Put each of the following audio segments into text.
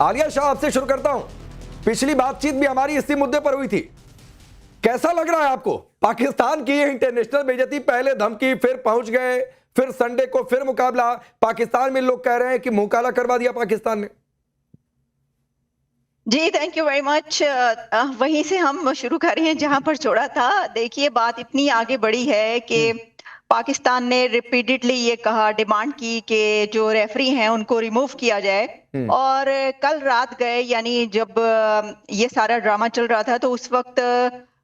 आलिया शाह, आपसे शुरू करता हूं। पिछली बातचीत भी हमारी इसी मुद्दे पर हुई थी। कैसा लग रहा है आपको? पाकिस्तान की इंटरनेशनल बेइज्जती, पहले धमकी, फिर पहुंच गए, फिर संडे को फिर मुकाबला। पाकिस्तान में लोग कह रहे हैं कि मुंह काला करवा दिया पाकिस्तान ने। जी, थैंक यू वेरी मच। वहीं से हम शुरू कर रहे हैं जहां पर छोड़ा था। देखिए, बात इतनी आगे बढ़ी है कि पाकिस्तान ने रिपीटेडली ये कहा, डिमांड की कि जो रेफरी हैं उनको रिमूव किया जाए। और कल रात गए, यानी जब ये सारा ड्रामा चल रहा था, तो उस वक्त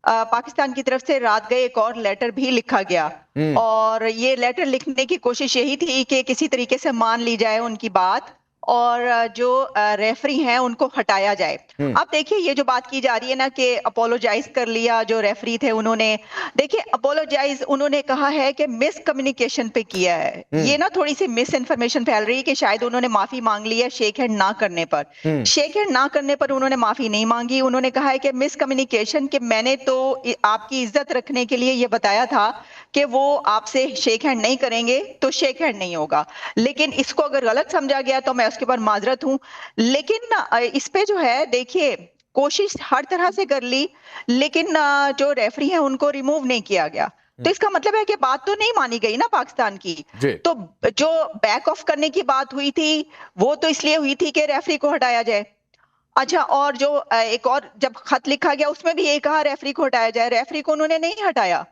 पाकिस्तान की तरफ से रात गए एक और लेटर भी लिखा गया। और ये लेटर लिखने की कोशिश यही थी कि किसी तरीके से मान ली जाए उनकी बात, और जो रेफरी हैं उनको हटाया जाए। अब देखिए, ये जो बात की जा रही है ना कि अपोलोजाइज कर लिया जो रेफरी थे उन्होंने। देखिए, अपोलोजाइज उन्होंने कहा है कि मिस कम्युनिकेशन पे किया है। ये ना थोड़ी सी मिस इन्फॉर्मेशन फैल रही है कि शायद उन्होंने माफी मांग ली है शेक हैंड ना करने पर। शेक हैंड ना करने पर उन्होंने माफी नहीं मांगी। उन्होंने कहा है कि मिस कम्युनिकेशन, कि मैंने तो आपकी इज्जत रखने के लिए ये बताया था कि वो आपसे शेक हैंड नहीं करेंगे, तो शेक हैंड नहीं होगा। लेकिन इसको अगर गलत समझा गया तो मैं उसके ऊपर माजरत हूं। लेकिन इस पे जो है, देखिए, कोशिश हर तरह से कर ली, लेकिन जो रेफरी है उनको रिमूव नहीं किया गया। तो इसका मतलब है कि बात तो नहीं मानी गई ना पाकिस्तान की। तो जो बैक ऑफ करने की बात हुई थी, वो तो इसलिए हुई थी कि रेफरी को हटाया जाए। अच्छा, और जो एक और जब खत लिखा गया उसमें भी यही कहा रेफरी को हटाया जाए। रेफरी को उन्होंने नहीं हटाया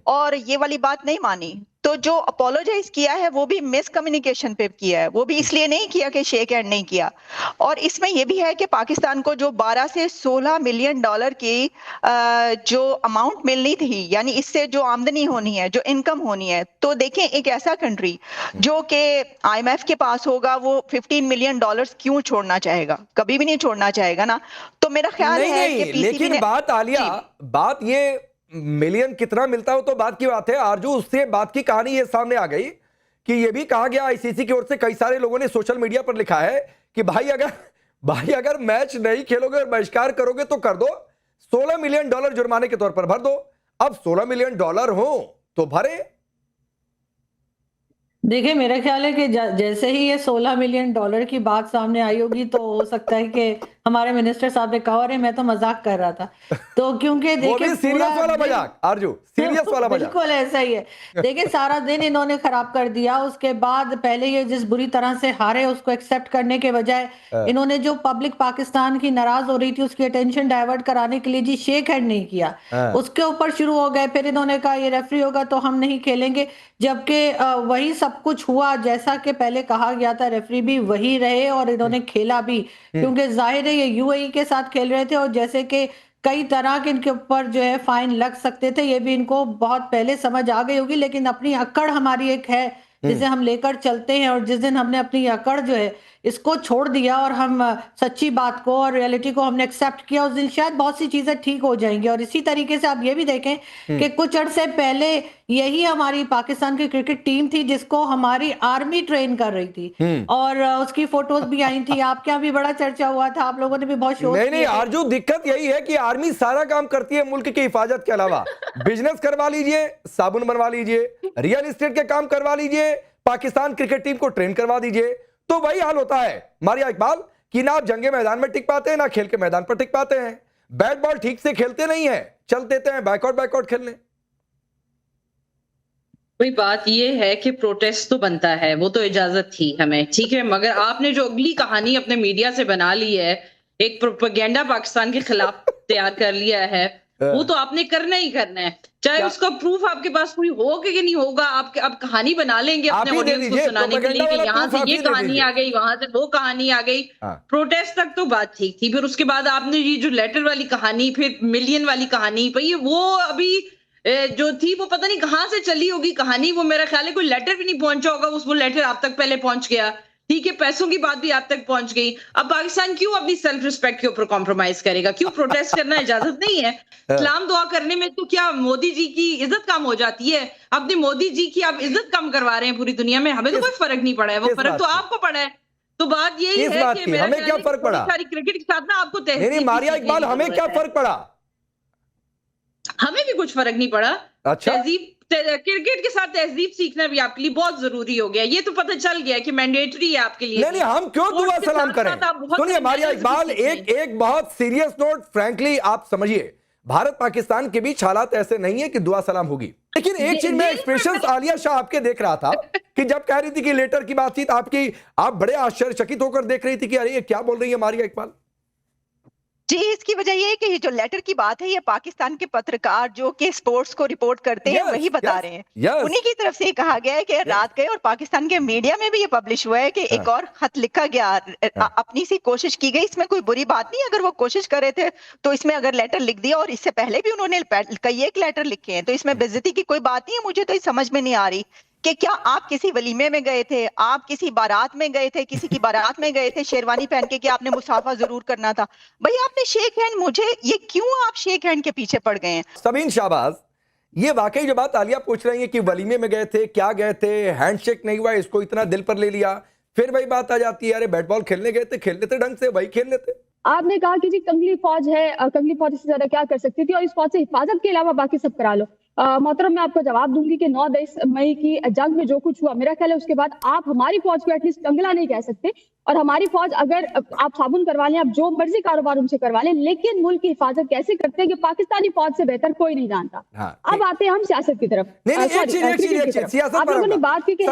और ये वाली बात नहीं मानी। तो जो अपोलोजाइज किया है वो भी मिस कम्युनिकेशन पे किया है, वो भी इसलिए नहीं किया कि शेक हैंड नहीं किया। और इसमें यह भी है कि पाकिस्तान को जो 12 से 16 मिलियन डॉलर की जो अमाउंट मिलनी थी, यानी इससे जो आमदनी होनी है, जो इनकम होनी है, तो देखें, एक ऐसा कंट्री जो कि IMF के पास होगा, वो 15 मिलियन डॉलर्स क्यों छोड़ना चाहेगा? कभी भी नहीं छोड़ना चाहेगा ना। तो मेरा ख्याल नहीं है नहीं, कि लेकिन ने... बात आलिया, बात ये मिलियन कितना मिलता हो तो बात की बात है। आरजू, उससे बात की कहानी ये सामने आ गई कि ये भी कहा गया ICC की ओर से, कई सारे लोगों ने सोशल मीडिया पर लिखा है कि भाई अगर मैच नहीं खेलोगे और बहिष्कार करोगे तो कर दो, $16 मिलियन जुर्माने के तौर पर भर दो। अब $16 मिलियन हो तो भरे। देखिए, मेरा ख्याल है कि जैसे ही ये $16 मिलियन की बात सामने आई होगी, तो हो सकता है कि हमारे मिनिस्टर साहब ने कहा, अरे मैं तो मजाक कर रहा था। तो क्योंकि देखिए, सीरियस वाला मजाक आरजू, सीरियस वाला मजाक, बिल्कुल ऐसा ही है। देखिए, सारा दिन इन्होंने खराब कर दिया। उसके बाद पहले ये जिस बुरी तरह से हारे, उसको एक्सेप्ट करने के बजाय इन्होंने जो पब्लिक पाकिस्तान की नाराज हो रही थी उसकी अटेंशन डाइवर्ट कराने के लिए जी शेक हैंड नहीं किया, उसके ऊपर शुरू हो गए। फिर इन्होंने कहा ये रेफरी होगा तो हम नहीं खेलेंगे, जबकि वही सब कुछ हुआ जैसा कि पहले कहा गया था। रेफरी भी वही रहे और इन्होंने खेला भी, क्योंकि जाहिर है ये UAE के साथ खेल रहे थे, और जैसे कि कई तरह के इनके ऊपर जो है फाइन लग सकते थे, ये भी इनको बहुत पहले समझ आ गई होगी। लेकिन अपनी अकड़ हमारी एक है जिसे हम लेकर चलते हैं, और जिस दिन हमने अपनी अकड़ जो है इसको छोड़ दिया और हम सच्ची बात को और रियलिटी को हमने एक्सेप्ट किया, उस दिन शायद बहुत सी चीजें ठीक हो जाएंगी। और इसी तरीके से आप ये भी देखें कि कुछ अरसे पहले यही हमारी पाकिस्तान की क्रिकेट टीम थी जिसको हमारी आर्मी ट्रेन कर रही थी, और उसकी फोटोज भी आई थी। आपके यहाँ भी बड़ा चर्चा हुआ था, आप लोगों ने भी बहुत शोध किए। नहीं आरजू, दिक्कत यही है कि आर्मी सारा काम करती है मुल्क की हिफाजत के अलावा। बिजनेस करवा लीजिए, साबुन बनवा लीजिए, रियल एस्टेट के काम करवा लीजिए, पाकिस्तान क्रिकेट टीम को ट्रेन करवा दीजिए, तो वही हाल होता है मारिया इकबाल कि ना आप जंगे मैदान में टिक पाते हैं, ना खेल के मैदान पर टिक पाते हैं। बैट बॉल ठीक से खेलते नहीं है, चल देते हैं बैकआउट खेलने। वही बात ये है कि प्रोटेस्ट तो बनता है, वो तो इजाजत थी हमें, ठीक है, मगर आपने जो अगली कहानी अपने मीडिया से बना ली है, एक प्रोपेगेंडा पाकिस्तान के खिलाफ तैयार कर लिया है, वो तो आपने करना ही करना है, चाहे उसका प्रूफ आपके पास कोई हो कि नहीं होगा। आप कहानी बना लेंगे अपने ऑडियंस को सुनाने के लिए कि यहाँ से ये कहानी आ गई, वहां से वो कहानी आ गई। प्रोटेस्ट तक तो बात ठीक थी, फिर उसके बाद आपने ये जो लेटर वाली कहानी, फिर मिलियन वाली कहानी, भाई वो अभी जो थी वो पता नहीं कहां से चली होगी कहानी। वो मेरा ख्याल है कोई लेटर भी नहीं पहुंचा होगा, वो लेटर आप तक पहले पहुंच गया, ठीक है, पैसों की बात भी आप तक पहुंच गई। अब पाकिस्तान क्यों अपनी सेल्फ रिस्पेक्ट के ऊपर कॉम्प्रोमाइज करेगा? क्यों प्रोटेस्ट करना इजाजत नहीं है? सलाम दुआ करने में तो क्या मोदी जी की इज्जत कम हो जाती है? अपने मोदी जी की आप इज्जत कम करवा रहे हैं पूरी दुनिया में, हमें तो कोई फर्क नहीं पड़ा है, वो फर्क तो आपको पड़ा है। तो बात यही है कि हमें क्या फर्क पड़ा? सारी क्रिकेट के साथ ना आपको नहीं मारिया इकबाल, हमें क्या फर्क पड़ा? हमें भी कुछ फर्क नहीं पड़ा। अच्छा, तहजीब क्रिकेट के साथ तहजीब सीखना भी आपके लिए बहुत जरूरी हो गया। ये तो पता चल गया कि मैंडेटरी है आपके लिए। नहीं, हम क्यों दुआ सलाम करें? सुनिए मारिया इकबाल, एक बहुत सीरियस नोट, फ्रैंकली आप समझिए, भारत पाकिस्तान के बीच हालात ऐसे नहीं है कि दुआ सलाम होगी। लेकिन एक चीज में एक्सप्रेशंस आलिया शाह आपके देख रहा था कि जब कह रही थी कि लेटर की बातचीत आपकी, आप बड़े आश्चर्यचकित होकर देख रही थी कि अरे ये क्या बोल रही है मारिया इकबाल। जी, इसकी वजह ये है कि ये जो लेटर की बात है, ये पाकिस्तान के पत्रकार जो कि स्पोर्ट्स को रिपोर्ट करते हैं वही बता रहे हैं। उन्हीं की तरफ से ये कहा गया है कि रात गए, और पाकिस्तान के मीडिया में भी ये पब्लिश हुआ है कि एक और खत लिखा गया, अपनी सी कोशिश की गई। इसमें कोई बुरी बात नहीं, अगर वो कोशिश कर रहे थे तो इसमें अगर लेटर लिख दिया, और इससे पहले भी उन्होंने कई एक लेटर लिखे हैं, तो इसमें बेइज्जती की कोई बात नहीं है। मुझे तो ये समझ में नहीं आ रही कि क्या आप किसी वलीमे में गए थे, आप किसी बारात में गए थे, किसी की बारात में गए थे शेरवानी पहन के कि आपने मुसाफा जरूर करना था। भाई आपने शेक हैंड, मुझे ये क्यों आप शेक हैंड के पीछे पड़ गए हैं? सबीन शाहबाज, ये वाकई जो बात आलिया पूछ रही है कि वलीमे में गए थे, क्या गए थे, हैंडशेक नहीं हुआ, इसको इतना दिल पर ले लिया, फिर वही बात आ जाती है, अरे बैट बॉल खेलने गए थे, खेल लेते ढंग से, वही खेल लेते। आपने कहा कि जी कंगली फौज है, कंगली फौज से ज्यादा क्या कर सकती थी, और इस फौज से हिफाजत के अलावा बाकी सब करा लो। मोहतरम, मैं आपको जवाब दूंगी कि 9-10 मई की जंग में जो कुछ हुआ, मेरा ख्याल है उसके बाद आप हमारी फौज को एटलीस्ट कंगला नहीं कह सकते। और हमारी फौज, अगर आप साबुन करवा लें, आप जो मर्जी कारोबार उनसे करवा लें, लेकिन मुल्क की हिफाजत कैसे करते हैं कि पाकिस्तानी फौज से बेहतर कोई नहीं जानता। अब आते हैं हम सियासत की तरफ। आप लोगों ने बात की,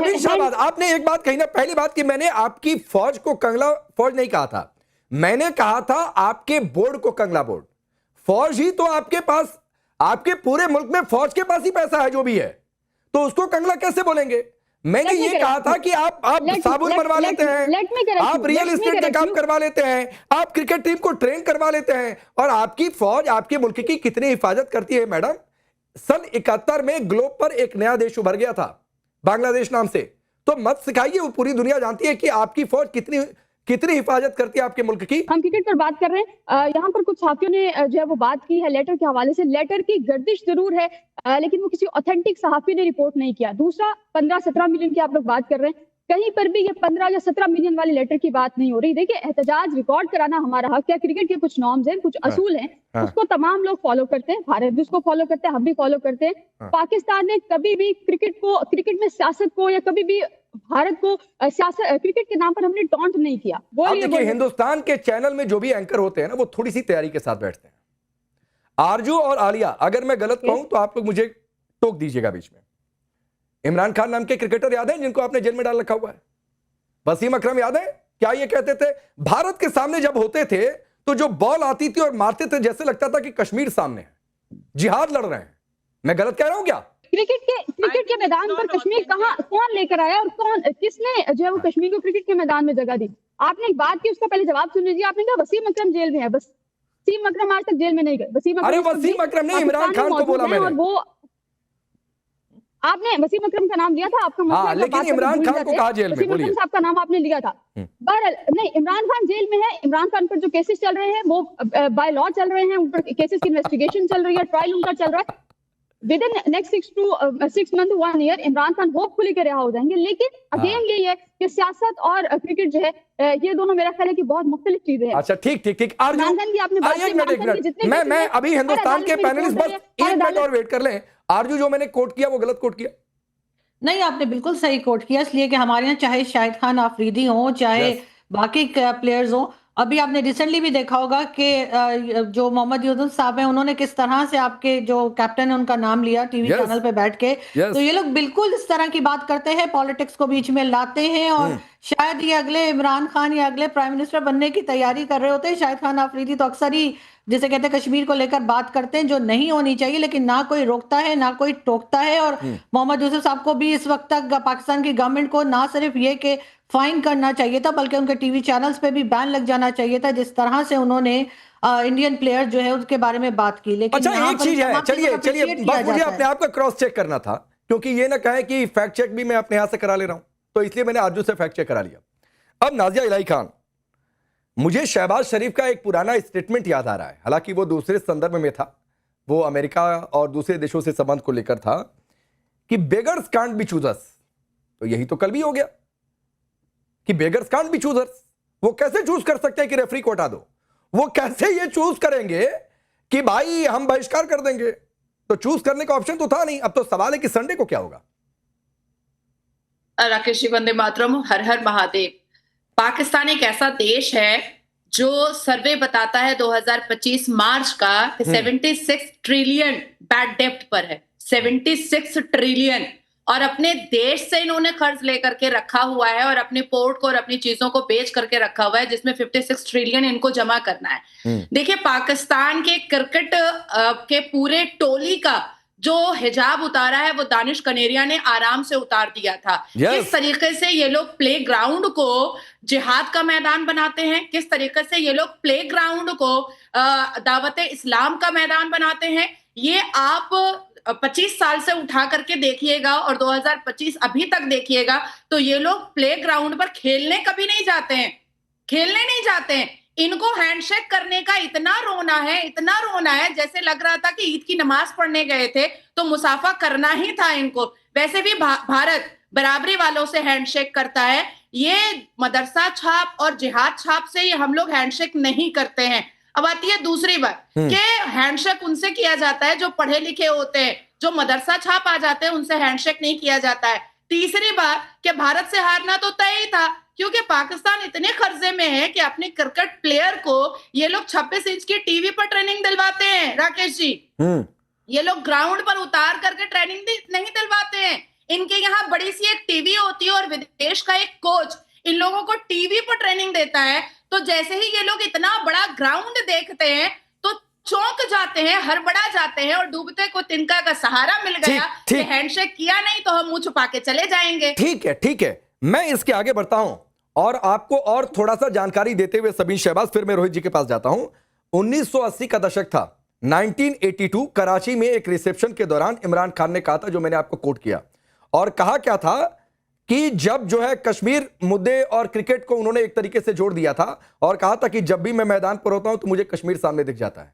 आपने एक बात कही ना, पहली बात कि मैंने आपकी फौज को कंगला फौज नहीं कहा था, मैंने कहा था आपके बोर्ड को कंगला बोर्ड। फौज ही तो आपके पास, आपके पूरे मुल्क में फौज के पास ही पैसा है जो भी है, तो उसको कंगला कैसे बोलेंगे? मैंने ये कहा था कि आप साबुन बनवा लेते हैं, आप रियल एस्टेट का काम करवा लेते हैं, आप क्रिकेट टीम को ट्रेन करवा लेते हैं, और आपकी फौज आपके मुल्क की कितनी हिफाजत करती है मैडम। सन 71 में ग्लोब पर एक नया देश उभर गया था, बांग्लादेश नाम से, तो मत सिखाइए, वो पूरी दुनिया जानती है कि आपकी फौज कितनी हिफाजत करती है आपके मुल्क की। हम क्रिकेट पर बात कर रहे हैं, यहाँ पर कुछ साथियों ने जो है वो बात की है लेटर के हवाले से। लेटर की गर्दिश जरूर है, लेकिन वो किसी ऑथेंटिक सहाफी ने रिपोर्ट नहीं किया। दूसरा, 15-17 मिलियन की आप लोग बात कर रहे हैं, कहीं पर भी ये 15 या 17 मिलियन वाले लेटर की बात नहीं हो रही। देखिए, एहतजाज रिकॉर्ड कराना हमारा हक है, क्रिकेट के कुछ नॉर्म्स हैं, कुछ असूल हैं, उसको तमाम लोग फॉलो करते हैं, भारत भी उसको फॉलो करते हैं, हम भी फॉलो करते हैं। पाकिस्तान ने कभी भी क्रिकेट में सियासत को, या कभी भी भारत को सियासत क्रिकेट के नाम पर हमने टॉन्ट नहीं किया। देखिए, हिंदुस्तान के चैनल में जो भी एंकर होते हैं ना, वो थोड़ी सी तैयारी के साथ बैठते हैं। आरजू और आलिया, अगर मैं गलत कहूं तो आप लोग मुझे टोक दीजिएगा बीच में। इमरान खान नाम के क्रिकेटर याद है जिनको आपने जेल में डाल रखा हुआ है? वसीम अकरम याद है? क्या ये कहते थे भारत के सामने जब होते थे तो जो बॉल आती थी और मारते थे, जैसे लगता था कि कश्मीर सामने है, जिहाद लड़ रहे हैं। मैं गलत कह रहा हूं क्या? क्रिकेट के मैदान पर कश्मीर कौन लेकर आया, और किसने जो है वो कश्मीर को क्रिकेट के मैदान में जगह दी? आपने एक बात की, उसका पहले जवाब सुन लीजिए। आपने कहा वसीम अकरम जेल में है, वसीम अकरम आज तक जेल में नहीं गए। वसीम अकरम ने इमरान खान को बोला मैंने, और वो आपने वसीम अकरम का नाम लिया था, आपका हाँ, लेकिन इमरान खान को कहा जेल में? वसीम अकरम साहब का नाम आपने लिया था। बहरहाल नहीं, इमरान खान जेल में है। इमरान खान पर जो केसेस चल रहे हैं वो बाय लॉ चल रहे हैं, उन पर केसेस की इन्वेस्टिगेशन चल रही है, ट्रायल उनका चल रहा है। With in next 6 month 1 year Imran Khan hopefully के रिहा हो जाएंगे। लेकिन अगेन यही है कि सियासत और क्रिकेट जो है, ये दोनों मेरा ख्याल है कि बहुत मुख्तलिफ चीजें हैं। अच्छा, ठीक। मैं अभी हिंदुस्तान के पैनलिस्ट बस 1 मिनट और वेट कर लें। आरजू, जो मैंने कोट किया वो गलत कोट किया? नहीं, आपने बिल्कुल सही कोट किया, इसलिए कि हमारे यहाँ चाहे शाहिद खान आफरीदी हो, चाहे बाकी प्लेयर्स हो, अभी आपने रिसेंटली भी देखा होगा कि जो मोहम्मद यूसुफ साहब हैं, उन्होंने किस तरह से आपके जो कैप्टन है उनका नाम लिया टीवी चैनल पे बैठ के। तो ये लोग बिल्कुल इस तरह की बात करते हैं, पॉलिटिक्स को बीच में लाते हैं, और शायद ये अगले इमरान खान या अगले प्राइम मिनिस्टर बनने की तैयारी कर रहे होते हैं। शाहिद खान आफरीदी तो अक्सर ही, जिसे कहते हैं, कश्मीर को लेकर बात करते हैं जो नहीं होनी चाहिए, लेकिन ना कोई रोकता है ना कोई टोकता है। और मोहम्मद यूसुफ साहब को भी इस वक्त तक पाकिस्तान की गवर्नमेंट को ना सिर्फ ये कि फाइन करना चाहिए था, बल्कि उनके टीवी चैनल्स पे भी बैन लग जाना चाहिए था, जिस तरह से उन्होंने इंडियन प्लेयर जो है उसके बारे में बात की। लेकिन अच्छा, एक चीज है, चलिए बस मुझे अपने आप का क्रॉस चेक करना था, क्योंकि ये ना कहे कि फैक्ट चेक भी मैं अपने हाथ से करा ले रहा हूं, तो इसलिए मैंने आरजू से फैक्ट चेक करा लिया। अब नाजिया इलाही खान, मुझे शहबाज शरीफ का एक पुराना स्टेटमेंट याद आ रहा है, हालांकि वो दूसरे संदर्भ में था, वो अमेरिका और दूसरे देशों से संबंध को लेकर था, कि बेगर्स कांट बी चूजर्स। तो यही तो कल भी हो गया कि बेगर्स कांट बी चूजर्स। वो कैसे चूज कर सकते हैं कि रेफरी को हटा दो? वो कैसे ये चूज करेंगे कि भाई हम बहिष्कार कर देंगे? तो चूज करने का ऑप्शन तो था नहीं। अब तो सवाल है कि संडे को क्या होगा। राकेश जी, वंदे मातरम, हर हर महादेव। पाकिस्तान एक ऐसा देश है जो सर्वे बताता है 2025 मार्च का 76 ट्रिलियन बैड डेप्ट पर है। 76 ट्रिलियन, और अपने देश से इन्होंने कर्ज लेकर के रखा हुआ है और अपने पोर्ट को और अपनी चीजों को बेच करके रखा हुआ है, जिसमें 56 ट्रिलियन इनको जमा करना है। देखिए, पाकिस्तान के क्रिकेट के पूरे टोली का जो हिजाब उतारा है वो दानिश कनेरिया ने आराम से उतार दिया था। किस तरीके से ये लोग प्ले ग्राउंड को जिहाद का मैदान बनाते हैं, किस तरीके से ये लोग प्ले ग्राउंड को दावत इस्लाम का मैदान बनाते हैं, ये आप 25 साल से उठा करके देखिएगा और 2025 अभी तक देखिएगा, तो ये लोग प्ले ग्राउंड पर खेलने कभी नहीं जाते हैं, खेलने नहीं जाते हैं। इनको हैंडशेक करने का इतना रोना है जैसे लग रहा था कि ईद की नमाज पढ़ने गए थे तो मुसाफा करना ही था इनको। वैसे भी भारत बराबरी वालों से हैंडशेक करता है, ये मदरसा छाप और जिहाद छाप से ये हम लोग हैंडशेक नहीं करते हैं। अब आती है दूसरी बात कि हैंडशेक उनसे किया जाता है जो पढ़े लिखे होते हैं, जो मदरसा छाप आ जाते हैं उनसे हैंडशेक नहीं किया जाता है। तीसरी बात कि भारत से हारना तो तय ही था, क्योंकि पाकिस्तान इतने कर्जे में है कि अपने क्रिकेट प्लेयर को ये लोग 26 इंच की टीवी पर ट्रेनिंग दिलवाते हैं। राकेश जी, ये लोग ग्राउंड पर उतार करके ट्रेनिंग नहीं दिलवाते हैं। इनके यहाँ बड़ी सी एक टीवी होती है और विदेश का एक कोच इन लोगों को टीवी पर ट्रेनिंग देता है। तो जैसे ही ये लोग इतना बड़ा ग्राउंड देखते हैं तो चौंक जाते हैं, हड़बड़ा जाते हैं और डूबते को तिनका का सहारा मिल गया कि हैंडशेक किया नहीं तो हम मुंह छुपा के चले जाएंगे। ठीक है, मैं इसके आगे बढ़ता हूं और आपको और थोड़ा सा जानकारी देते हुए सबीन शहबाज, फिर मैं रोहित जी के पास जाता हूं। 1980 का दशक था, 1982 कराची में एक रिसेप्शन के दौरान इमरान खान ने कहा था, जो मैंने आपको कोट किया, और कहा क्या था कि जब जो है कश्मीर मुद्दे और क्रिकेट को उन्होंने एक तरीके से जोड़ दिया था और कहा था कि जब भी मैं मैदान पर होता हूं तो मुझे कश्मीर सामने दिख जाता है।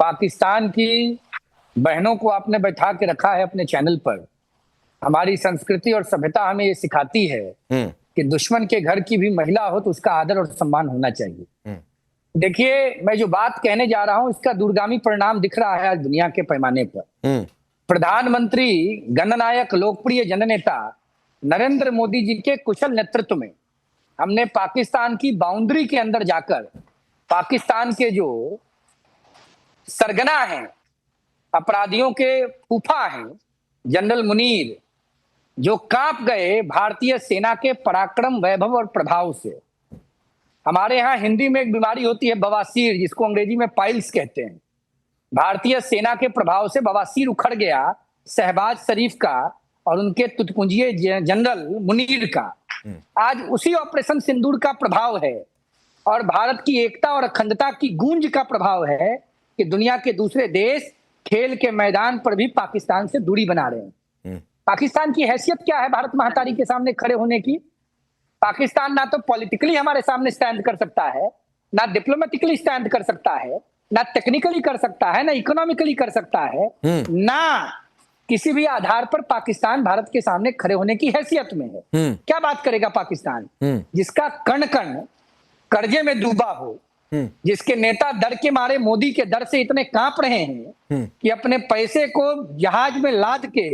पाकिस्तान की बहनों को आपने बैठा के रखा है अपने चैनल पर। हमारी संस्कृति और सभ्यता हमें ये सिखाती है कि दुश्मन के घर की भी महिला हो तो उसका आदर और सम्मान होना चाहिए। देखिए, मैं जो बात कहने जा रहा हूं इसका दूरगामी परिणाम दिख रहा है आज दुनिया के पैमाने पर। प्रधानमंत्री, गणनायक, लोकप्रिय जननेता नरेंद्र मोदी जी के कुशल नेतृत्व में हमने पाकिस्तान की बाउंड्री के अंदर जाकर पाकिस्तान के जो सरगना हैं, अपराधियों के फूफा हैं, जनरल मुनीर, जो कांप गए भारतीय सेना के पराक्रम, वैभव और प्रभाव से। हमारे यहाँ हिंदी में एक बीमारी होती है बवासीर, जिसको अंग्रेजी में पाइल्स कहते हैं। भारतीय सेना के प्रभाव से बवासीर उखड़ गया शहबाज शरीफ का और उनके तुतपुंजिए जनरल मुनीर का। आज उसी ऑपरेशन सिंदूर का प्रभाव है और भारत की एकता और अखंडता की गूंज का प्रभाव है कि दुनिया के दूसरे देश खेल के मैदान पर भी पाकिस्तान से दूरी बना रहे हैं। पाकिस्तान की हैसियत क्या है भारत महातारी के सामने खड़े होने की? पाकिस्तान ना तो पॉलिटिकली हमारे सामने स्टैंड कर सकता है, ना डिप्लोमेटिकली स्टैंड कर सकता है, ना टेक्निकली कर सकता है, ना इकोनॉमिकली कर सकता है, ना किसी भी आधार पर पाकिस्तान भारत के सामने खड़े होने की हैसियत में है। क्या बात करेगा पाकिस्तान, जिसका कण कण कर्जे में डूबा हो, जिसके नेता डर के मारे मोदी के डर से इतने कांप रहे हैं कि अपने पैसे को जहाज में लाद के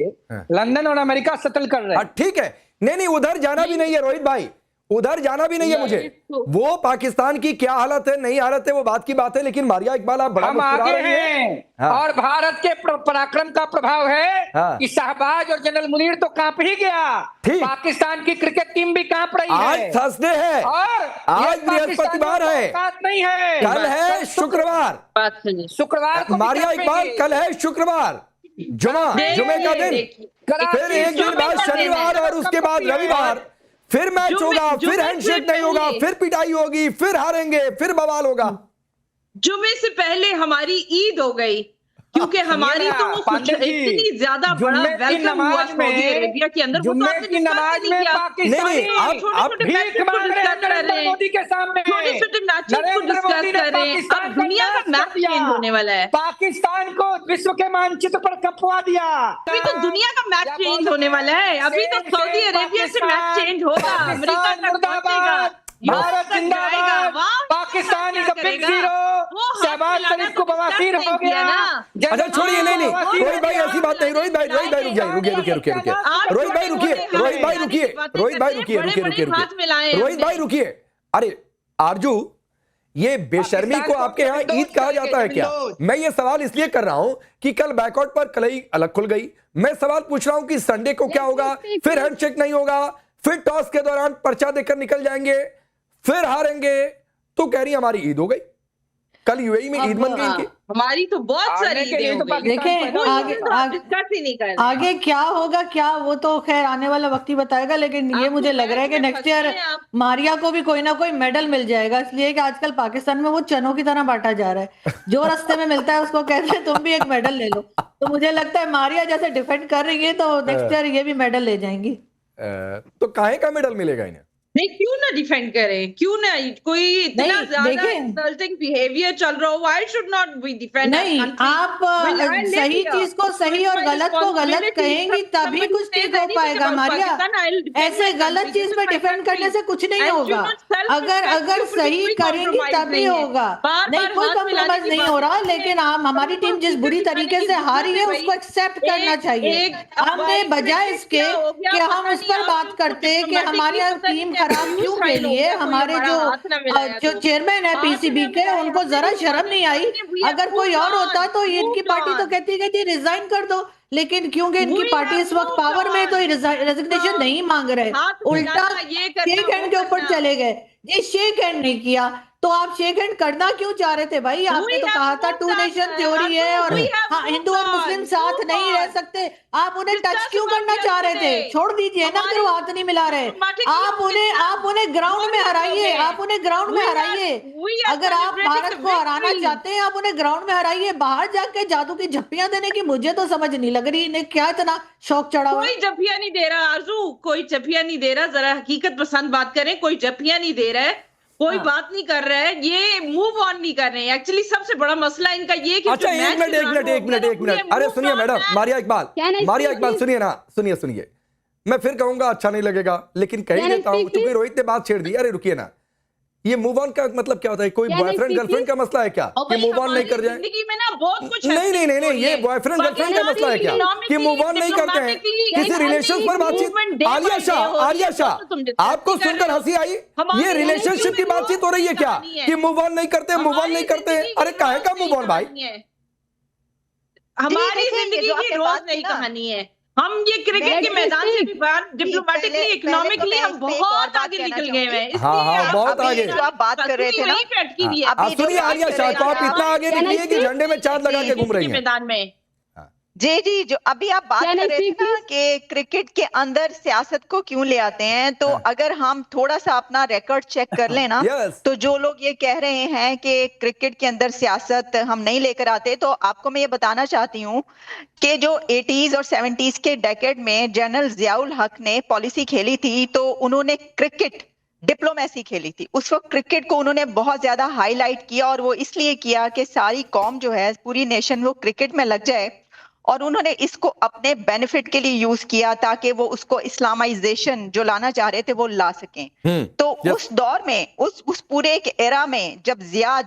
लंदन और अमेरिका सेटल कर रहे हैं। ठीक है, नहीं, उधर जाना भी नहीं है रोहित भाई, उधर जाना भी नहीं है मुझे। वो पाकिस्तान की क्या हालत है, नहीं हालत है, वो बात की बात है, लेकिन मारिया इकबाल आप बड़ा हम आगे हैं। हाँ। और भारत के पराक्रम का प्रभाव है कि शहबाज और जनरल मुनीर तो कांप ही गया, पाकिस्तान की क्रिकेट टीम भी कांप रही है। आज थर्सडे है और आज बृहस्पतिवार है, नहीं है, कल है शुक्रवार को मारिया इकबाल, कल है शुक्रवार, जुमे का दिन, फिर एक दिन बाद शनिवार और उसके बाद रविवार, फिर मैच होगा, फिर हैंडशेक नहीं होगा, फिर पिटाई होगी, फिर हारेंगे, फिर बवाल होगा। जुमे से पहले हमारी ईद हो गई, क्योंकि हमारी तो इतनी ज्यादा बड़ा वेलकम हुआ सऊदी अरेबिया के अंदर। जुम्मे की नमाज में पाकिस्तानी आप भीख मांग रहे हैं नरेंद्र मोदी के सामने, छोटे-छोटे मैचेस को डिस्कस कर रहे हैं। अब दुनिया का मैच चेंज होने वाला है, पाकिस्तान को विश्व के मानचित्र पर कपवा दिया। अभी तो दुनिया का मैच चेंज होने वाला है, अभी तो सऊदी अरेबिया से मैच चेंज होगा, अमेरिका तक पहुंचेगा, भारत जिंदाबाद, Pakistan is a big hero, Shahbaz Sharif को बवासीर हो गया। अच्छा छोड़िए, नहीं नहीं रोहित भाई ऐसी बात नहीं, रोहित भाई रुक जाइए, रुकिए रोहित भाई रुकिए। अरे आरजू, ये बेशर्मी को आपके यहाँ ईद कहा जाता है क्या? मैं ये सवाल इसलिए कर रहा हूं कि कल बैकआउट पर कलई अलग खुल गई। मैं सवाल पूछ रहा हूं कि संडे को क्या होगा? फिर हैंडशेक नहीं होगा, फिर टॉस के दौरान पर्चा देकर निकल जाएंगे, फिर हारेंगे, तो कह रही हमारी ईद हो गई। कल यूएई में ईद बन गई इनकी। हमारी तो बहुत सारी ईदें हो गई। देखिए आगे क्या होगा, क्या वो तो खैर आने वाला वक्त ही बताएगा, लेकिन ये मुझे लग रहा है कि नेक्स्ट ईयर मारिया को भी कोई ना कोई मेडल मिल जाएगा, इसलिए कि आजकल पाकिस्तान में वो चनों की तरह बांटा जा रहा है। जो रास्ते में मिलता है उसको कहते हैं तुम भी एक मेडल ले लो। तो मुझे लगता है मारिया जैसे डिफेंड कर रही है तो नेक्स्ट ईयर ये भी मेडल ले जाएंगी। तो काहे का मेडल मिलेगा इन्हें? नहीं, क्यों ना डिफेंड करें, क्यों ना? कोई इतना ज्यादा इंसल्टिंग बिहेवियर चल रहा हो, why should not we defend? नहीं, आप सही चीज को सही और गलत को गलत कहेंगी तभी कुछ ठीक हो पाएगा मारिया। ऐसे गलत चीज पे डिफेंड करने से कुछ नहीं होगा। अगर सही करेंगी तभी होगा। नहीं, कोई कॉम्प्रोमाइज नहीं हो रहा, लेकिन हमारी टीम जिस बुरी तरीके से हारी है उसको एक्सेप्ट करना चाहिए। हमने बजाय इसके कि हम उस पर बात करते कि हमारी टीम खराब क्यों खेली है, हमारे जो चेयरमैन है पीसीबी के, उनको जरा शर्म नहीं आई। अगर कोई और होता तो इनकी पार्टी तो कहती है कि रिजाइन कर दो, लेकिन क्योंकि इनकी पार्टी इस वक्त पावर में है तो रेजिग्नेशन नहीं मांग रहे, उल्टा शेक हैंड के ऊपर चले गए। ये शेक हैंड नहीं किया तो आप शेक हैंड करना क्यों चाह रहे थे भाई? आपने तो कहा था 2 नेशन थ्योरी है और हिंदू और मुस्लिम साथ नहीं रह सकते। आप उन्हें टच क्यों करना चाह रहे थे? छोड़ दीजिए ना, फिर वो हाथ नहीं मिला रहे। आप उन्हें ग्राउंड में हराइए, आप उन्हें ग्राउंड में हराइए। अगर आप भारत को हराना चाहते हैं आप उन्हें ग्राउंड में हराइए। बाहर जाके जादू की झप्पियां देने की मुझे तो समझ नहीं लग रही, इन्हें क्या इतना शौक चढ़ा हुआ? कोई झप्पियां नहीं दे रहा आरजू, कोई झप्पियां नहीं दे रहा। जरा हकीकत पसंद बात करें, कोई झप्पियां नहीं दे रहा है, कोई बात नहीं कर रहा है, ये मूव ऑन नहीं कर रहे हैं। एक्चुअली सबसे बड़ा मसला इनका ये कि अच्छा एक मिनट अरे सुनिए मैडम, मारिया इकबाल सुनिए। मैं फिर कहूंगा अच्छा नहीं लगेगा, लेकिन कह ही देता हूं क्योंकि रोहित ने बात छेड़ दी। अरे रुकिए ना, ये मूव ऑन का मतलब क्या होता है? कोई बॉयफ्रेंड गर्लफ्रेंड का मसला है क्या कि मूव ऑन नहीं कर जाए? जिंदगी में ना बहुत कुछ नहीं, ये बॉयफ्रेंड गर्लफ्रेंड का मसला है क्या कि मूव ऑन नहीं करते हैं? किसी रिलेशन पर बातचीत? आलिया शाह, आपको सुनकर हंसी आई? ये रिलेशनशिप की बातचीत हो रही है क्या कि मूव ऑन नहीं करते? अरे काहे का मूव ऑन भाई? हमारी जिंदगी की रोज नई कहानी है। हम ये क्रिकेट के मैदान से भी बाहर डिप्लोमेटिकली, इकोनॉमिकली हम बहुत आगे निकल गए हैं। हाँ, बहुत आगे। जो आप बात कर रहे थे ना, आप सुनिए आलिया शाह को, आप इतना आगे निकलिए कि झंडे में चांद लगा के घूम रही हैं मैदान में। जी, जो अभी आप बात कर रहे थे ना कि क्रिकेट के अंदर सियासत को क्यों ले आते हैं, तो अगर हम थोड़ा सा अपना रिकॉर्ड चेक कर लें ना, तो जो लोग ये कह रहे हैं कि क्रिकेट के अंदर सियासत हम नहीं लेकर आते, तो आपको मैं ये बताना चाहती हूँ कि जो 80s और 70s के डेकेड में जनरल जियाउल हक ने पॉलिसी खेली थी, तो उन्होंने क्रिकेट डिप्लोमेसी खेली थी। उस वक्त क्रिकेट को उन्होंने बहुत ज्यादा हाईलाइट किया, और वो इसलिए किया कि सारी कौम जो है, पूरी नेशन वो क्रिकेट में लग जाए, और उन्होंने इसको अपने बेनिफिट के लिए यूज किया ताकि वो उसको इस्लामाइजेशन जो लाना चाह रहे थे वो ला सकें। तो उस दौर में, उस पूरे एक एरा में जब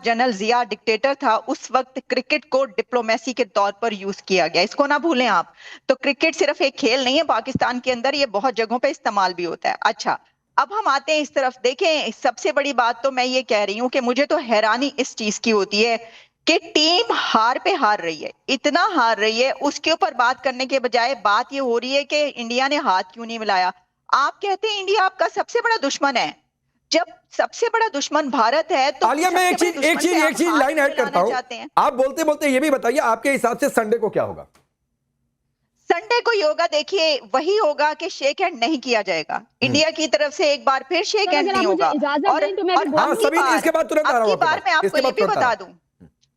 जनरल जिया डिक्टेटर था, उस वक्त क्रिकेट को डिप्लोमेसी के तौर पर यूज किया गया। इसको ना भूलें आप। तो क्रिकेट सिर्फ एक खेल नहीं है, पाकिस्तान के अंदर ये बहुत जगहों पे इस्तेमाल भी होता है। अच्छा, अब हम आते हैं इस तरफ। देखें, सबसे बड़ी बात तो मैं ये कह रही हूँ कि मुझे तो हैरानी इस चीज की होती है कि टीम हार पे हार रही है, इतना हार रही है, उसके ऊपर बात करने के बजाय बात ये हो रही है कि इंडिया ने हाथ क्यों नहीं मिलाया। आप कहते हैं इंडिया आपका सबसे बड़ा दुश्मन है, जब सबसे बड़ा दुश्मन भारत है तो आलिया, मैं एक चीज लाइन ऐड करता हूं। आप बोलते बोलते ये भी बताइए, आपके हिसाब से संडे को क्या होगा? संडे को योगा, देखिए वही होगा कि शेक हैंड नहीं किया जाएगा। इंडिया की तरफ से एक बार फिर शेक हैंड नहीं होगा। और इसके बाद तुरंत आ रहा हूं, बार मैं आपको ये भी बता दूं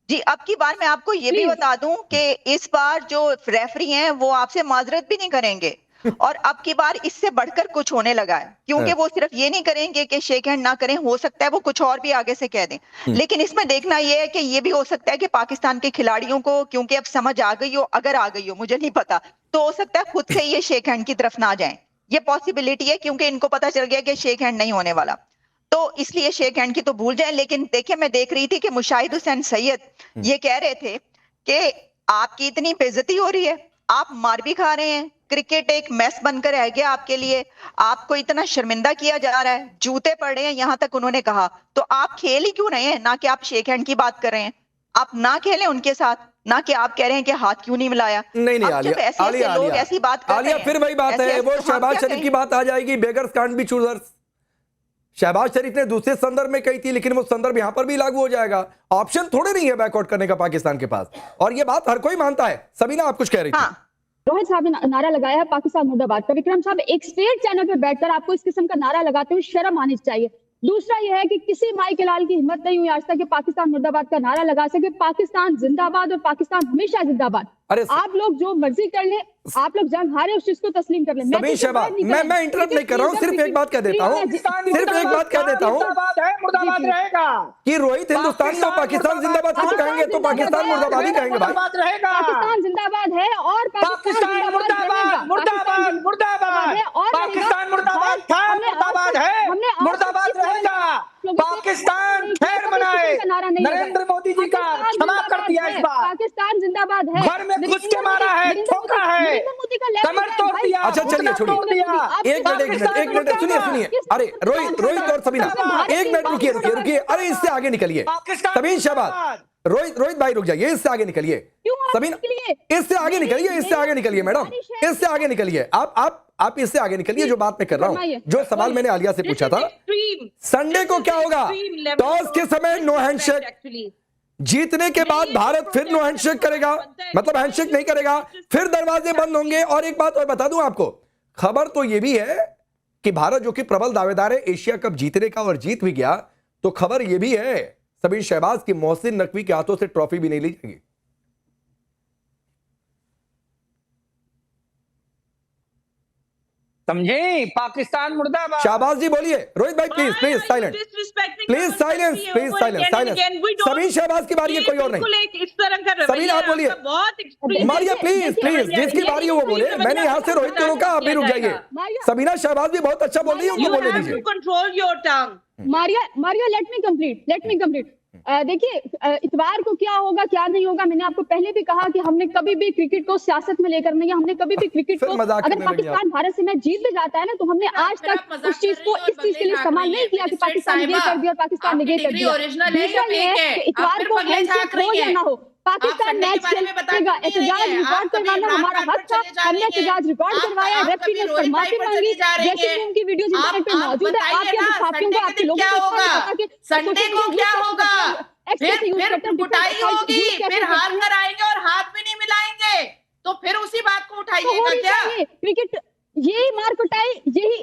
जी, अब की बार मैं आपको ये भी बता दूं कि इस बार जो रेफरी हैं वो आपसे माजरत भी नहीं करेंगे, और अब की बार इससे बढ़कर कुछ होने लगा है, क्योंकि वो सिर्फ ये नहीं करेंगे कि शेक हैंड ना करें, हो सकता है वो कुछ और भी आगे से कह दें। लेकिन इसमें देखना ये है कि ये भी हो सकता है कि पाकिस्तान के खिलाड़ियों को, क्योंकि अब समझ आ गई हो, अगर आ गई हो मुझे नहीं पता, तो हो सकता है खुद से ये शेक हैंड की तरफ ना जाएं। ये पॉसिबिलिटी है, क्योंकि इनको पता चल गया कि शेक हैंड नहीं होने वाला। तो इसलिए शेक हैंड की तो भूल जाए। लेकिन देखिए, मैं देख रही थी कि मुशाहिद हुसैन सैयद ये कह रहे थे कि आपकी इतनी बेइज्जती हो रही है, आप मार भी खा रहे हैं, क्रिकेट एक मैस बनकर रह गया आपके लिए, आपको इतना शर्मिंदा किया जा रहा है, जूते पड़ रहे हैं, यहां तक उन्होंने कहा। तो आप खेल ही क्यों रहे हैं, ना कि आप शेक हैंड की बात कर रहे हैं। आप ना खेलें उनके साथ, ना कि आप कह रहे हैं कि हाथ क्यों नहीं मिलाया। नहीं अब आलिया, जब ऐसे लोग ऐसी बात कर आलिया रहे हैं, फिर वही बात है, ऐसे वो तो हम शहबाज क्या शरीफ कहें? की बात आ जाएगी, beggars can't be choosers. Shahbaz Sharif ने दूसरे संदर्भ में कही थी, लेकिन वो संदर्भ यहां पर भी लागू हो जाएगा। ऑप्शन थोड़े नहीं है बैकआउट करने का पाकिस्तान के पास, और ये बात हर कोई मानता है। सबीना, आप कुछ कह रही थी। हाँ, रोहित साहब ने नारा लगाया है पाकिस्तान मुर्दाबाद का। विक्रम साहब, एक स्टेट चैनल पर बैठकर आपको इस किस्म का नारा लगाते हुए शर्म आनी चाहिए। दूसरा यह है कि किसी माई के लाल की हिम्मत नहीं हुई आज तक कि पाकिस्तान मुर्दाबाद का नारा लगा सके। पाकिस्तान जिंदाबाद और पाकिस्तान हमेशा जिंदाबाद। अरे आप लोग जो मर्जी कर ले, आप लोग जंग हारे उस चीज को तस्लीम कर ले। मैं सबीन तो शहबाज, मैं इंटरप्ट नहीं कर रहा हूं, सिर्फ एक बात कह देता हूं, सिर्फ एक बात कह देता हूं मुर्दाबाद है, मुर्दाबाद रहेगा। कि रोहित हिंदुस्तानी और पाकिस्तान जिंदाबाद कुछ कहेंगे तो पाकिस्तान मुर्दाबाद ही कहेंगे भाई। मुर्दाबाद रहेगा। पाकिस्तान जिंदाबाद है और पाकिस्तान मुर्दाबाद, मुर्दाबाद, मुर्दाबाद। पाकिस्तान मुर्दाबाद था, मुर्दाबाद है, मुर्दाबाद रहेगा। पाकिस्तान खैर मनाए। नरेंद्र मोदी जी का क्षमा कर दिया इस बार। पाकिस्तान जिंदाबाद है। घर में घुस के मारा है, ठोका है, कमर तोड़ दिया। अच्छा चलिए, छोड़िए, एक मिनट, सुनिए। अरे रोहित और सबीना, एक मिनट रुकिए। अरे इससे आगे निकलिए। सबीन शहबाज, रोहित भाई रुक जाइए, इससे आगे निकलिए। सबीना, इससे आगे निकलिए मैडम, इससे आगे निकलिए। आप इससे आगे निकलिए। जो बात मैं कर रहा हूं, जो सवाल मैंने आलिया से पूछा था, संडे को क्या होगा? टॉस के समय नो हैंडशेक, जीतने के बाद भारत फिर नो हैंडशेक करेगा, मतलब हैंडशेक नहीं करेगा, फिर दरवाजे बंद होंगे। और एक बात और बता दूं आपको, खबर तो यह भी है कि भारत जो कि प्रबल दावेदार है एशिया कप जीतने का और जीत भी गया, तो खबर यह भी है सबीन शहबाज की मोहसिन नकवी के हाथों से ट्रॉफी भी नहीं ली जाएगी। समझे? पाकिस्तान मुर्दाबाद। शाहबाज जी बोलिए। रोहित भाई please silent, please silence. Sabeen Shahbaz की बारी है, कोई और नहीं। सबीन आप बोलिए। मारिया प्लीज, जिसकी बारी है वो बोले। मैंने यहाँ से रोहित को रोका, आप भी रुक जाइए। सबीना शहबाज भी बहुत अच्छा बोल रही है, उनको बोलने दीजिए। Control your tongue. Maria let me complete. देखिए, इतवार को क्या होगा क्या नहीं होगा, मैंने आपको पहले भी कहा कि हमने कभी भी क्रिकेट को सियासत में लेकर नहीं, हमने कभी भी क्रिकेट को, अगर पाकिस्तान भारत से मैच जीत भी जाता है ना, तो हमने आज तक उस चीज को इस चीज के लिए इस्तेमाल नहीं किया कि पाकिस्तान ने ये कर दिया और पाकिस्तान ने ये कर दिया। दूसरा ये है कि इतवार को हैंडशेक हो या ना हो, पाकिस्तान मैच खेलेगा। एहतजाज रिकॉर्ड करवाना हमारा हक था, हमने एहतजाज रिकॉर्ड करवाया, रेफरी ने उस पर माफी मांगी। ड्रेसिंग रूम की वीडियोस इंटरनेट पे मौजूद है। आपके साथियों को, आपके लोगों को पता कि संडे को क्या होगा? फिर कुटाई होगी, फिर हार कर आएंगे और हाथ भी नहीं मिलाएंगे, तो फिर उसी बात को उठाइएगा क्या? क्रिकेट यही मार कुटाई, यही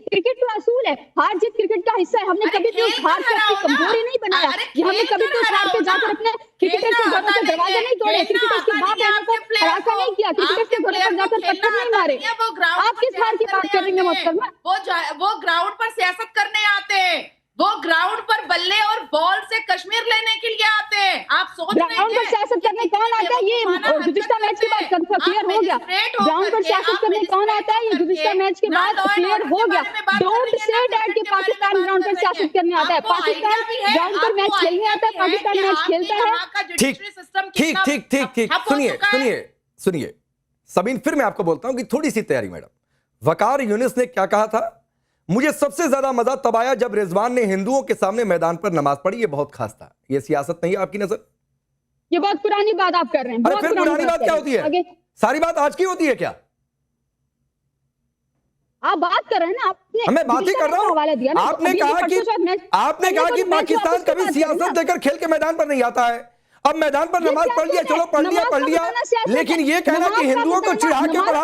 क्रिकेट का असूल है। हार जीत क्रिकेट का हिस्सा है। हमने कभी भी हार को अपनी कमजोरी नहीं बनाया। हमने कभी भी हार पे जाकर अपने क्रिकेटर के घरों से दरवाजे नहीं तोड़े, क्रिकेटर की मां बहनों को हरासा नहीं किया, क्रिकेटर के घरों पर जाकर पत्थर नहीं मारे। आप किस हार की बात कर रही हैं मोहतरमा? वो ग्राउंड पर सियासत करने आते हैं, वो ग्राउंड पर बल्ले और बॉल से कश्मीर लेने के लिए आते हैं। आप सोच रहे हैं ग्राउंड पर सियासत करने कौन आता है? ये गुज़िश्ता मैच के बाद क्लियर हो गया। ग्राउंड पर सियासत करने कौन आता है? ये गुज़िश्ता मैच के बाद क्लियर हो गया। डोंट से दैट कि पाकिस्तान ग्राउंड पर सियासत करने आता है। पाकिस्तान ग्राउंड पर मैच खेलने आता है, पाकिस्तान मैच खेलता है। ठीक। सुनिए सबीन, फिर मैं आपको बोलता हूं कि थोड़ी सी तैयारी मैडम। वकार यूनिस ने क्या कहा था? मुझे सबसे ज्यादा मजा तब आया जब रिजवान ने हिंदुओं के सामने मैदान पर नमाज पढ़ी। ये बहुत खास था। ये सियासत नहीं है आपकी नजर? ये बहुत पुरानी बात आप कर रहे हैं। अरे फिर पुरानी बात क्या होती है? सारी बात आज की होती है क्या? आप बात कर रहे हैं ना, मैं बात ही कर रहा हूं। आपने कहा कि पाकिस्तान कभी सियासत देकर खेल के मैदान पर नहीं आता है। अब मैदान पर नमाज पढ़ लिया, चलो पढ़ लिया, लेकिन ये कहना कि हिंदुओं को चिढ़ा के पढ़ा,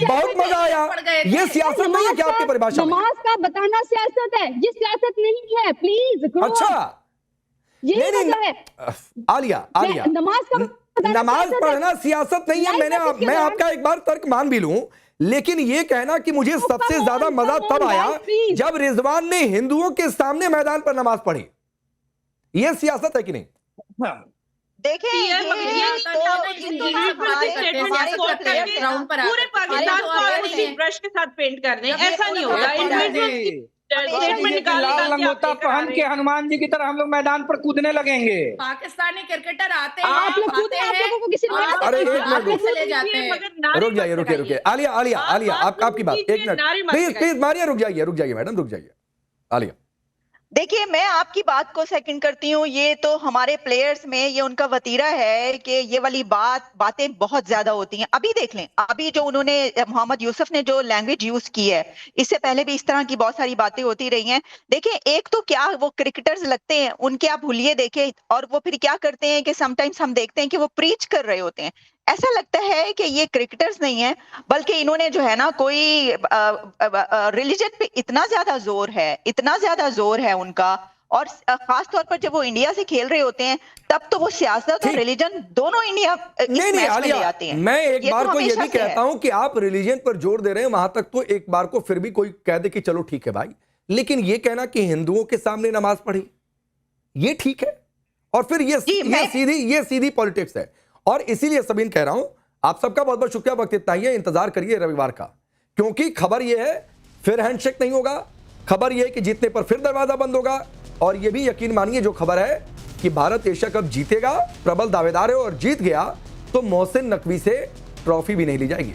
बहुत मजा आया, ये सियासत नहीं है क्या आपकी परिभाषा में? नमाज का बताना सियासत है, ये सियासत नहीं है। प्लीज अच्छा, नहीं आलिया, नमाज पढ़ना सियासत नहीं है। मैं आपका एक बार तर्क मान भी लूं, लेकिन ये कहना कि मुझे सबसे ज्यादा मजा तब आया जब रिजवान ने हिंदुओं के सामने मैदान पर नमाज पढ़ी, ये सियासत है कि नहीं? देखिए, पूरे पाकिस्तान को ब्रश के साथ पेंट कर दें, ऐसा नहीं होगा। स्टेटमेंट निकाल लाल निकाल के आप लंगोटा लेकर आ पहन रहे के हैं। हनुमान जी की तरह हम लोग मैदान पर कूदने लगेंगे। पाकिस्तानी क्रिकेटर आते हैं, आप लोग खुद आते आप हैं, लोगों को किसी ने और कहा अरे था? एक मिनट आगे चले जाते हैं। मगर नारे रुक जाइए मत रुकिए लगाइए। रुकिए आलिया आलिया आप आलिया बात आपकी बात कीजिए, एक मिनट नारे मत प्लीज लगाइए। प्लीज मारिया रुक जाइए मैडम रुक जाइए आलिया। देखिए, मैं आपकी बात को सेकंड करती हूँ। ये तो हमारे प्लेयर्स में ये उनका वतीरा है कि ये वाली बातें बहुत ज्यादा होती हैं। अभी देख लें, अभी जो उन्होंने मोहम्मद यूसुफ ने जो लैंग्वेज यूज की है, इससे पहले भी इस तरह की बहुत सारी बातें होती रही हैं। देखिए, एक तो क्या वो क्रिकेटर्स लगते हैं, उनके आप हुलिये देखें, और वो फिर क्या करते हैं कि समटाइम्स हम देखते हैं कि वो प्रीच कर रहे होते हैं। ऐसा लगता है कि ये क्रिकेटर्स नहीं है, बल्कि इन्होंने जो है ना कोई रिलीजन पे इतना ज्यादा जोर है उनका। और खास तौर पर जब वो इंडिया से खेल रहे होते हैं, तब तो वो सियासत और ठीक। रिलीजन दोनों इंडिया इस नहीं मैच में ले आलिया आते हैं। मैं एक ये बार तो को ये हमेशा भी से है। कहता हूं कि आप रिलीजन पर जोर दे रहे हैं, वहां तक तो एक बार को फिर भी कोई कह दे कि चलो ठीक है भाई, लेकिन ये कहना कि हिंदुओं के सामने नमाज पढ़ी, ये ठीक है? और फिर ये सीधी पॉलिटिक्स है। और इसीलिए सबीन कह रहा हूं, आप सबका बहुत बहुत शुक्रिया। वक्त इतना ही है, इंतजार करिए रविवार का, क्योंकि खबर यह है फिर हैंडशेक नहीं होगा। खबर यह है कि जीतने पर फिर दरवाजा बंद होगा। और यह भी यकीन मानिए, जो खबर है कि भारत एशिया कप जीतेगा, प्रबल दावेदार है, और जीत गया तो मोहसिन नकवी से ट्रॉफी भी नहीं ली जाएगी।